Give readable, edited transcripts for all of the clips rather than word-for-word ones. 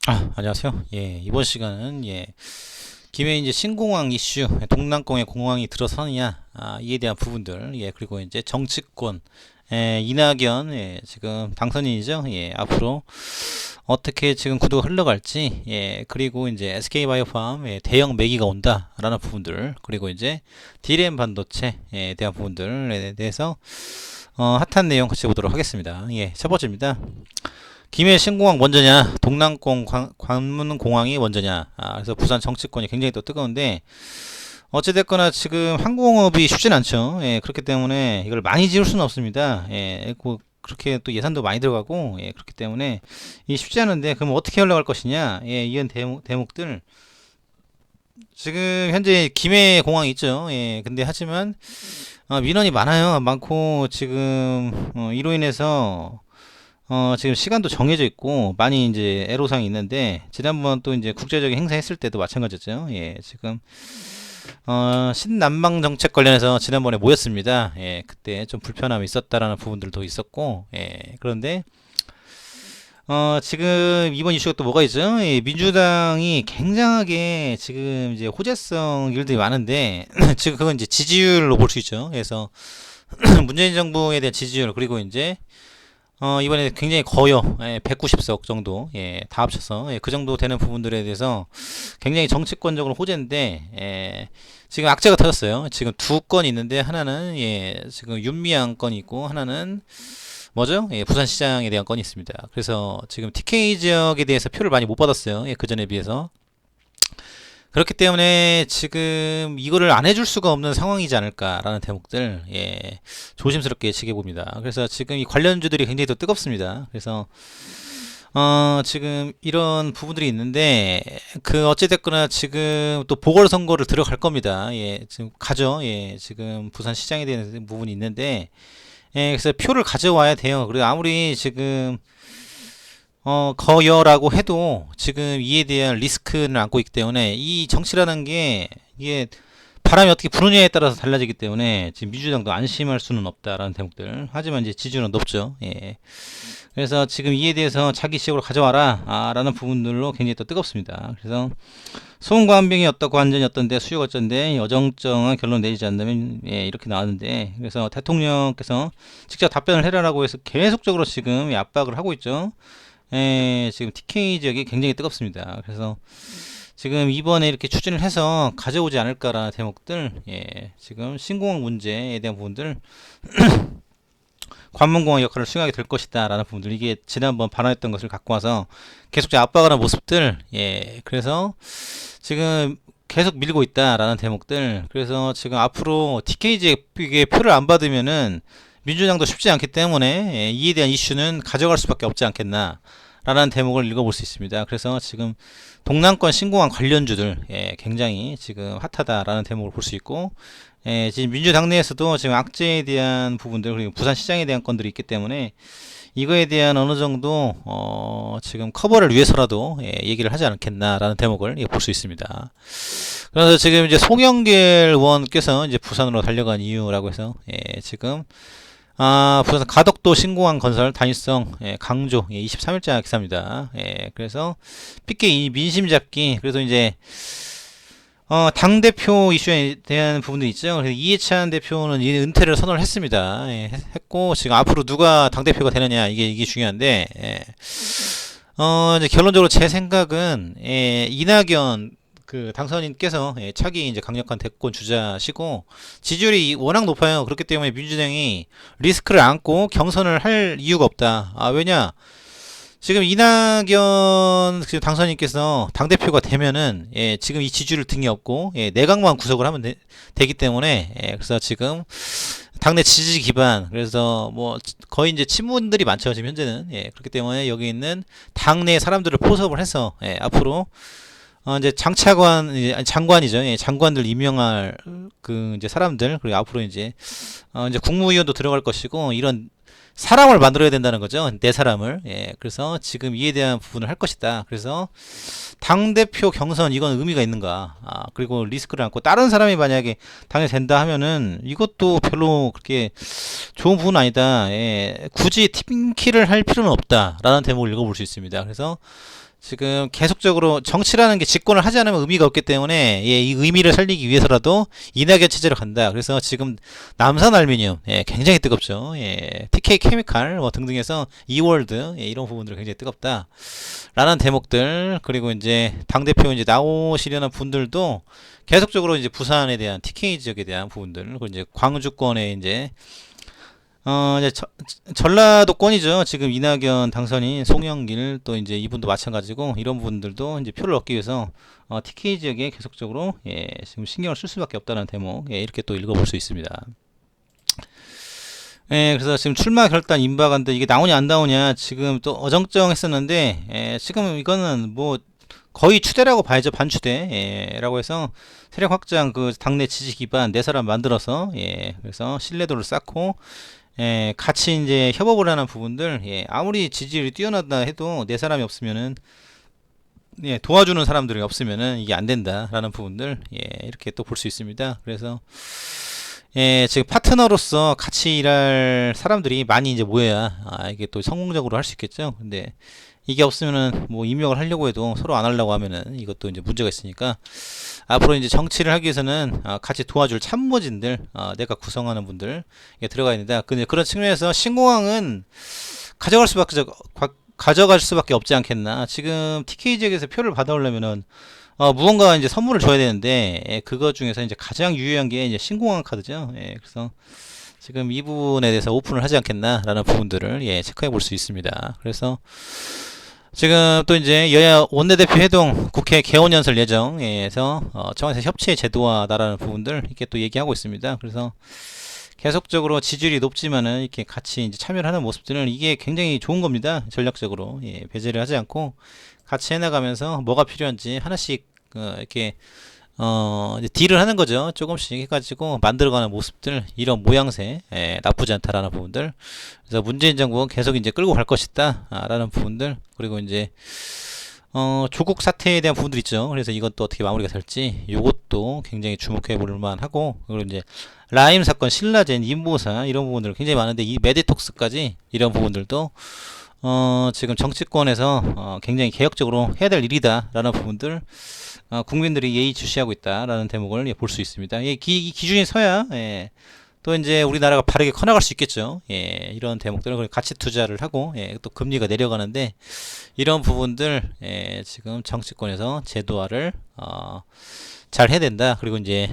안녕하세요. 이번 시간은 김해 이제 신공항 이슈, 동남공에 공항이 들어서느냐, 이에 대한 부분들, 그리고 이제 정치권, 이낙연, 지금 당선인이죠. 앞으로 어떻게 지금 구도가 흘러갈지, 그리고 이제 SK바이오팜 대형 매기가 온다라는 부분들, 그리고 이제 D램 반도체에 대한 부분들에 대해서 핫한 내용 같이 보도록 하겠습니다. 첫 번째입니다. 김해 신공항 먼저냐, 동남공 관문공항이 먼저냐. 그래서 부산 정치권이 굉장히 또 뜨거운데, 어찌됐거나 지금 항공업이 쉽진 않죠. 그렇기 때문에 이걸 많이 지을 수는 없습니다. 그렇게 또 예산도 많이 들어가고, 그렇기 때문에 이 쉽지 않은데, 그럼 어떻게 올라갈 것이냐, 이런 대목들. 지금 현재 김해 공항이 있죠. 근데 하지만 민원이 많고 지금 이로 인해서 지금 시간도 정해져 있고 많이 이제 애로사항이 있는데, 지난번 또 이제 국제적인 행사 했을 때도 마찬가지죠. 지금 신남방 정책 관련해서 지난번에 모였습니다. 그때 좀 불편함이 있었다라는 부분들도 있었고, 그런데 지금 이번 이슈가 또 뭐가 있죠? 민주당이 굉장하게 지금 이제 호재성 일들이 많은데 지금 그건 이제 지지율로 볼 수 있죠. 그래서 문재인 정부에 대한 지지율, 그리고 이제 이번에 굉장히 커요. 190석 정도, 다 합쳐서, 그 정도 되는 부분들에 대해서 굉장히 정치권적으로 호재인데, 지금 악재가 터졌어요. 지금 두 건 있는데, 하나는, 지금 윤미향 건이 있고, 하나는, 뭐죠? 부산시장에 대한 건이 있습니다. 그래서 지금 TK 지역에 대해서 표를 많이 못 받았어요. 그 전에 비해서. 그렇기 때문에 지금 이거를 안 해줄 수가 없는 상황이지 않을까라는 대목들, 조심스럽게 지켜봅니다. 그래서 지금 이 관련주들이 굉장히 더 뜨겁습니다. 그래서 지금 이런 부분들이 있는데, 그 어찌됐거나 지금 또 보궐선거를 들어갈 겁니다. 지금 가죠. 지금 부산시장에 대한 부분이 있는데, 그래서 표를 가져와야 돼요. 그리고 아무리 지금 거여라고 해도 지금 이에 대한 리스크는 안고 있기 때문에, 이 정치라는 게 이게 바람이 어떻게 부느냐에 따라서 달라지기 때문에 지금 민주당도 안심할 수는 없다라는 대목들. 하지만 이제 지지율은 높죠. 그래서 지금 이에 대해서 자기 지역으로 가져와라 라는 부분들로 굉장히 또 뜨겁습니다. 그래서 소음과 함병이 어떻고 안전이 어떤데 수요가 어쩐데 어정쩡한 결론 내리지 않는다면, 이렇게 나왔는데, 그래서 대통령께서 직접 답변을 해라라고 해서 계속적으로 지금 압박을 하고 있죠. 지금 TK 지역이 굉장히 뜨겁습니다. 그래서 지금 이번에 이렇게 추진을 해서 가져오지 않을까라는 대목들, 지금 신공항 문제에 대한 부분들, 관문공항 역할을 수행하게 될 것이다 라는 부분들, 이게 지난번 발언했던 것을 갖고 와서 계속 압박하는 모습들, 그래서 지금 계속 밀고 있다라는 대목들. 그래서 지금 앞으로 TK 지역에 표를 안 받으면은 민주당도 쉽지 않기 때문에, 이에 대한 이슈는 가져갈 수밖에 없지 않겠나 라는 대목을 읽어볼 수 있습니다. 그래서 지금 동남권 신공항 관련주들, 굉장히 지금 핫하다라는 대목을 볼 수 있고, 지금 민주당 내에서도 지금 악재에 대한 부분들, 그리고 부산시장에 대한 건들이 있기 때문에 이거에 대한 어느 정도 지금 커버를 위해서라도 얘기를 하지 않겠나라는 대목을 볼 수 있습니다. 그래서 지금 이제 송영길 의원께서 이제 부산으로 달려간 이유라고 해서, 지금 부산 가덕도 신공항 건설 단일성, 강조, 23일자 기사입니다. 그래서 PK 민심 잡기. 그래서 이제 당대표 이슈에 대한 부분도 있죠. 그래서 이해찬 대표는 이 은퇴를 선언을 했습니다. 했고, 지금 앞으로 누가 당대표가 되느냐, 이게 중요한데, 이제 결론적으로 제 생각은, 이낙연 그 당선인께서 차기 이제 강력한 대권 주자시고 지지율이 워낙 높아요. 그렇기 때문에 민주당이 리스크를 안고 경선을 할 이유가 없다. 왜냐? 지금 이낙연 그 당선인께서 당대표가 되면은, 지금 이 지지율 등이 없고, 내각만 구속을 하면 되기 때문에, 그래서 지금 당내 지지 기반, 그래서 뭐 거의 이제 친문들이 많죠, 지금 현재는. 그렇기 때문에 여기 있는 당내 사람들을 포섭을 해서, 앞으로 이제 장관이죠. 장관들 임명할 그 이제 사람들, 그리고 앞으로 이제 국무위원도 들어갈 것이고, 이런 사람을 만들어야 된다는 거죠. 내 사람을. 그래서 지금 이에 대한 부분을 할 것이다. 그래서 당대표 경선, 이건 의미가 있는가. 그리고 리스크를 안고 다른 사람이 만약에 당에 된다 하면은 이것도 별로 그렇게 좋은 부분은 아니다. 굳이 팀킬을 할 필요는 없다 라는 대목을 읽어볼 수 있습니다. 그래서 지금 계속적으로 정치라는 게 집권을 하지 않으면 의미가 없기 때문에 예, 이 의미를 살리기 위해서라도 이낙연 체제로 간다. 그래서 지금 남산알루미늄 예, 굉장히 뜨겁죠. 예, TK 케미칼 뭐 등등해서 이월드 예, 이런 부분들 굉장히 뜨겁다. 라는 대목들 그리고 이제 당 대표 이제 나오시려는 분들도 계속적으로 이제 부산에 대한 TK 지역에 대한 부분들 그리고 이제 광주권에 이제 이제 전라도권이죠. 지금 이낙연 당선인 송영길 또 이제 이분도 마찬가지고 이런 분들도 이제 표를 얻기 위해서 TK 지역에 계속적으로 예, 지금 신경을 쓸 수밖에 없다는 대목 예, 이렇게 또 읽어볼 수 있습니다. 예, 그래서 지금 출마 결단 임박한데 이게 나오냐 안 나오냐 지금 또 어정쩡했었는데 예, 지금 이거는 뭐 거의 추대라고 봐야죠. 반추대라고 해서 세력 확장 그 당내 지지 기반 네 사람 만들어서 예, 그래서 신뢰도를 쌓고 예, 같이 이제 협업을 하는 부분들, 예, 아무리 지지율이 뛰어나다 해도 네 사람이 없으면은, 예, 도와주는 사람들이 없으면은 이게 안 된다라는 부분들, 예, 이렇게 또 볼 수 있습니다. 그래서, 예, 지금 파트너로서 같이 일할 사람들이 많이 이제 모여야, 이게 또 성공적으로 할 수 있겠죠. 근데 이게 없으면은 뭐 임명을 하려고 해도 서로 안 하려고 하면은 이것도 이제 문제가 있으니까 앞으로 이제 정치를 하기 위해서는 같이 도와줄 참모진들 내가 구성하는 분들 들어가야 된다. 근데 그런 측면에서 신공항은 가져갈 수밖에 없지 않겠나. 지금 TK 지역에서 표를 받아오려면은 무언가 이제 선물을 줘야 되는데 예, 그거 중에서 이제 가장 유효한 게 이제 신공항 카드죠. 예, 그래서 지금 이 부분에 대해서 오픈을 하지 않겠나라는 부분들을 예, 체크해 볼 수 있습니다. 그래서 지금 또 이제 여야 원내대표 회동 국회 개원연설 예정에서 청와대 협치의 제도화다라는 부분들 이렇게 또 얘기하고 있습니다. 그래서 계속적으로 지지율이 높지만은 이렇게 같이 이제 참여를 하는 모습들은 이게 굉장히 좋은 겁니다. 전략적으로 예, 배제를 하지 않고 같이 해나가면서 뭐가 필요한지 하나씩 이렇게 이제 딜을 하는 거죠. 조금씩 해가지고 만들어가는 모습들, 이런 모양새, 나쁘지 않다라는 부분들. 그래서 문재인 정부 계속 이제 끌고 갈 것이다, 라는 부분들. 그리고 이제, 조국 사태에 대한 부분들 있죠. 그래서 이것도 어떻게 마무리가 될지, 요것도 굉장히 주목해 볼 만하고, 그리고 이제, 라임 사건, 신라젠, 인보사, 이런 부분들 굉장히 많은데, 이 메디톡스까지, 이런 부분들도, 지금 정치권에서 굉장히 개혁적으로 해야 될 일이다라는 부분들 국민들이 예의주시하고 있다라는 대목을 볼 수 있습니다. 이 기준이 서야 예, 또 이제 우리나라가 바르게 커나갈 수 있겠죠. 예, 이런 대목들을 가치 투자를 하고 예, 또 금리가 내려가는데 이런 부분들 예, 지금 정치권에서 제도화를 잘 해야 된다. 그리고 이제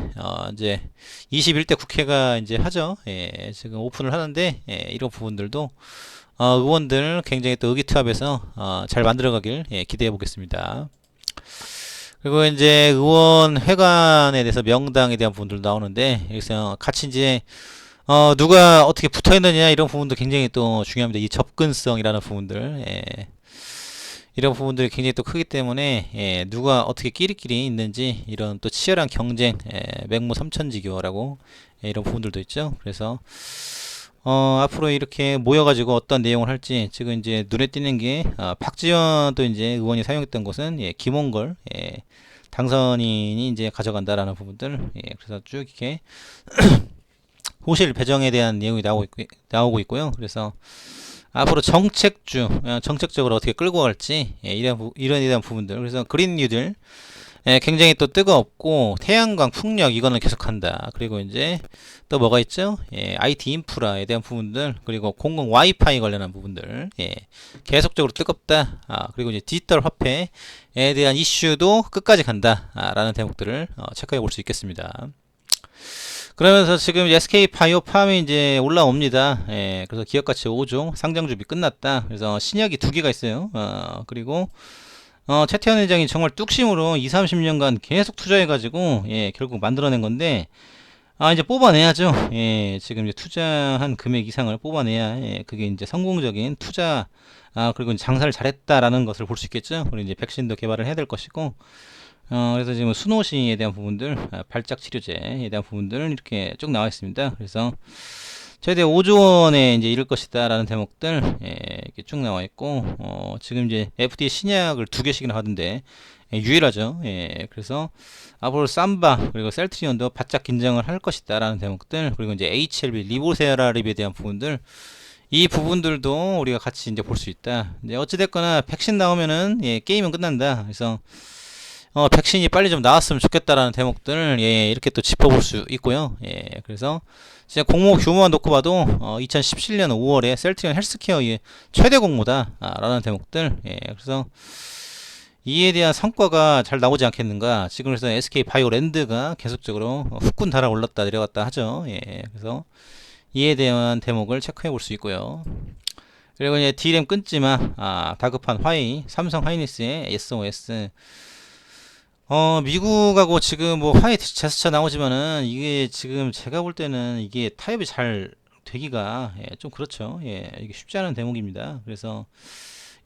21대 국회가 이제 하죠. 예, 지금 오픈을 하는데 예, 이런 부분들도 의원들 굉장히 또 의기투합해서 잘 만들어가길 예, 기대해 보겠습니다. 그리고 이제 의원 회관에 대해서 명당에 대한 부분들 나오는데 여기서 같이 이제 누가 어떻게 붙어 있느냐 이런 부분도 굉장히 또 중요합니다. 이 접근성이라는 부분들 예. 이런 부분들이 굉장히 또 크기 때문에 예, 누가 어떻게 끼리끼리 있는지 이런 또 치열한 경쟁 맹모 삼천지교라고 이런 부분들도 있죠. 그래서 앞으로 이렇게 모여가지고 어떤 내용을 할지 지금 이제 눈에 띄는 게 박지원 또 이제 의원이 사용했던 것은 예, 김홍걸 당선인이 이제 가져간다라는 부분들 그래서 쭉 이렇게 호실 배정에 대한 내용이 나오고 있고요. 그래서 앞으로 정책적으로 어떻게 끌고 갈지 이런 대한 부분들 그래서 그린 뉴딜 굉장히 또 뜨겁고 태양광 풍력 이거는 계속한다. 그리고 이제 또 뭐가 있죠? IT 인프라에 대한 부분들 그리고 공공 와이파이 관련한 부분들 계속적으로 뜨겁다. 그리고 이제 디지털 화폐에 대한 이슈도 끝까지 간다. 라는 대목들을 체크해 볼 수 있겠습니다. 그러면서 지금 SK 바이오팜이 이제 올라옵니다. 그래서 기업가치 5조 상장 준비 끝났다. 그래서 신약이 2개가 있어요. 그리고 최태원 회장이 정말 뚝심으로 20-30년간 계속 투자해가지고 결국 만들어낸 건데 이제 뽑아내야죠. 지금 이제 투자한 금액 이상을 뽑아내야 그게 이제 성공적인 투자 그리고 이제 장사를 잘했다라는 것을 볼 수 있겠죠. 그리고 이제 백신도 개발을 해야 될 것이고 그래서 지금 수노시에 대한 부분들 발작 치료제에 대한 부분들 이렇게 쭉 나와 있습니다. 그래서 최대 5조 원에 이제 이를 것이다 라는 대목들 이렇게 쭉 나와 있고 지금 이제 FDA 신약을 2개씩이나 하던데 유일하죠. 그래서 앞으로 삼바 그리고 셀트리온도 바짝 긴장을 할 것이다 라는 대목들 그리고 이제 HLB 리보세라립에 대한 부분들 이 부분들도 우리가 같이 이제 볼 수 있다. 이제 어찌됐거나 백신 나오면은 예, 게임은 끝난다. 그래서 백신이 빨리 좀 나왔으면 좋겠다라는 대목들 예, 이렇게 또 짚어볼 수 있고요. 예, 그래서 진짜 공모 규모만 놓고 봐도 2017년 5월에 셀트리온 헬스케어의 최대 공모다라는 대목들 예, 그래서 이에 대한 성과가 잘 나오지 않겠는가. 지금 그래서 SK 바이오랜드가 계속적으로 후끈 달아올랐다 내려갔다 하죠. 예, 그래서 이에 대한 대목을 체크해 볼 수 있고요. 그리고 이제 D램 끊지마 다급한 화웨이, 삼성 하이닉스의 SOS. 미국하고 지금 뭐 화웨이 제스처 나오지만은 이게 지금 제가 볼 때는 이게 타협이 잘 되기가 예, 좀 그렇죠. 예, 이게 쉽지 않은 대목입니다. 그래서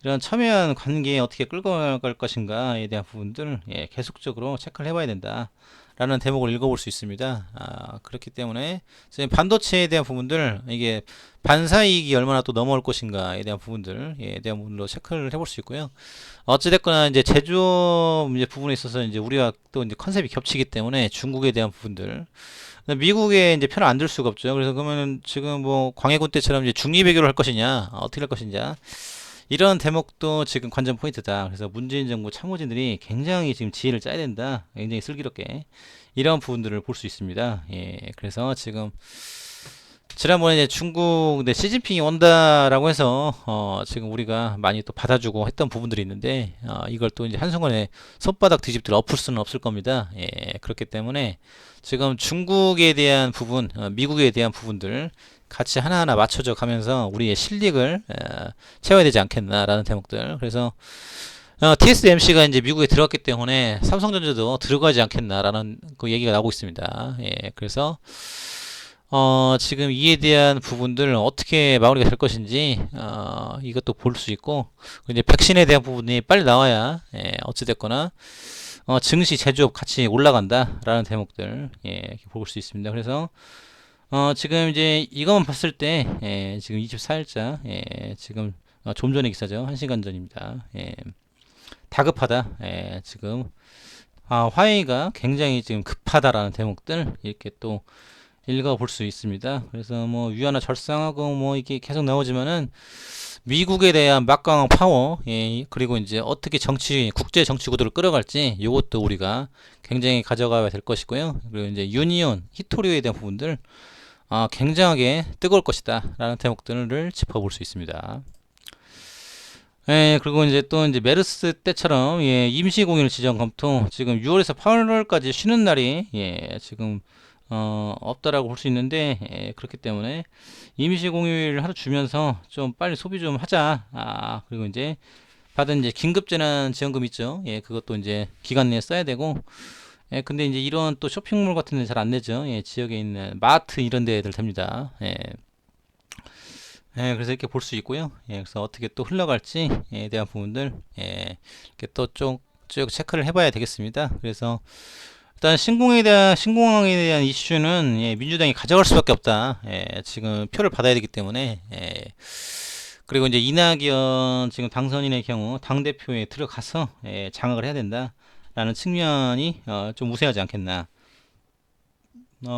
이런 첨예한 관계에 어떻게 끌고 갈 것인가에 대한 부분들 예, 계속적으로 체크를 해봐야 된다. 라는 대목을 읽어볼 수 있습니다. 그렇기 때문에 반도체에 대한 부분들 이게 반사이익이 얼마나 또 넘어올 것인가에 대한 부분들 예, 대한 부분도 체크를 해볼 수 있고요. 어찌됐거나 이제 제조업 이제 부분에 있어서 이제 우리가 또 이제 컨셉이 겹치기 때문에 중국에 대한 부분들 미국에 이제 편을 안 들 수가 없죠. 그래서 그러면 지금 뭐 광해군 때처럼 이제 중립외교를 할 것이냐 어떻게 할 것이냐 이런 대목도 지금 관전 포인트다. 그래서 문재인 정부 참모진들이 굉장히 지금 지혜를 짜야 된다. 굉장히 슬기롭게 이런 부분들을 볼 수 있습니다. 예, 그래서 지금 지난번에 이제 중국 시진핑이 온다라고 해서 지금 우리가 많이 또 받아주고 했던 부분들이 있는데 이걸 또 이제 한순간에 손바닥 뒤집들 엎을 수는 없을 겁니다. 예, 그렇기 때문에 지금 중국에 대한 부분, 미국에 대한 부분들 같이 하나하나 맞춰져 가면서 우리의 실력을 채워야 되지 않겠나라는 대목들. 그래서 TSMC가 이제 미국에 들어갔기 때문에 삼성전자도 들어가지 않겠나라는 그 얘기가 나오고 있습니다. 예, 그래서 지금 이에 대한 부분들 어떻게 마무리가 될 것인지 이것도 볼 수 있고 이제 백신에 대한 부분이 빨리 나와야 예, 어찌됐거나 증시 제조업 같이 올라간다라는 대목들 예, 볼 수 있습니다. 그래서 지금 이제 이것만 봤을 때 예, 지금 24일자 예, 지금 좀 전의 기사죠. 1시간 전입니다. 예, 다급하다. 예, 지금 화웨이가 굉장히 지금 급하다라는 대목들 이렇게 또 읽어볼 수 있습니다. 그래서 뭐 위안화 절상하고 뭐 이게 계속 나오지만은 미국에 대한 막강한 파워, 예, 그리고 이제 어떻게 국제 정치 구도를 끌어갈지 이것도 우리가 굉장히 가져가야 될 것이고요. 그리고 이제 유니온, 히토리오에 대한 부분들 굉장하게 뜨거울 것이다 라는 대목들을 짚어볼 수 있습니다. 예, 그리고 이제 또 이제 메르스 때처럼 예, 임시 공휴일 지정 검토 지금 6월에서 8월까지 쉬는 날이 예, 지금 없다라고 볼 수 있는데 예, 그렇기 때문에 임시 공휴일 하루 주면서 좀 빨리 소비 좀 하자. 그리고 이제 받은 이제 긴급재난 지원금 있죠. 예, 그것도 이제 기간 내에 써야 되고. 예, 근데 이제 이런 또 쇼핑몰 같은 데 잘 안 내죠. 예, 지역에 있는 마트 이런 데들 됩니다. 예. 예, 그래서 이렇게 볼 수 있고요. 예, 그래서 어떻게 또 흘러갈지에 대한 부분들 예, 이렇게 또 쭉 체크를 해봐야 되겠습니다. 그래서 일단 신공항에 대한 이슈는 예, 민주당이 가져갈 수밖에 없다. 예, 지금 표를 받아야 되기 때문에 예, 그리고 이제 이낙연 지금 당선인의 경우 당 대표에 들어가서 예, 장악을 해야 된다라는 측면이 좀 우세하지 않겠나.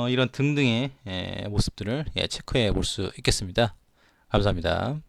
이런 등등의 예, 모습들을 예, 체크해 볼 수 있겠습니다. 감사합니다.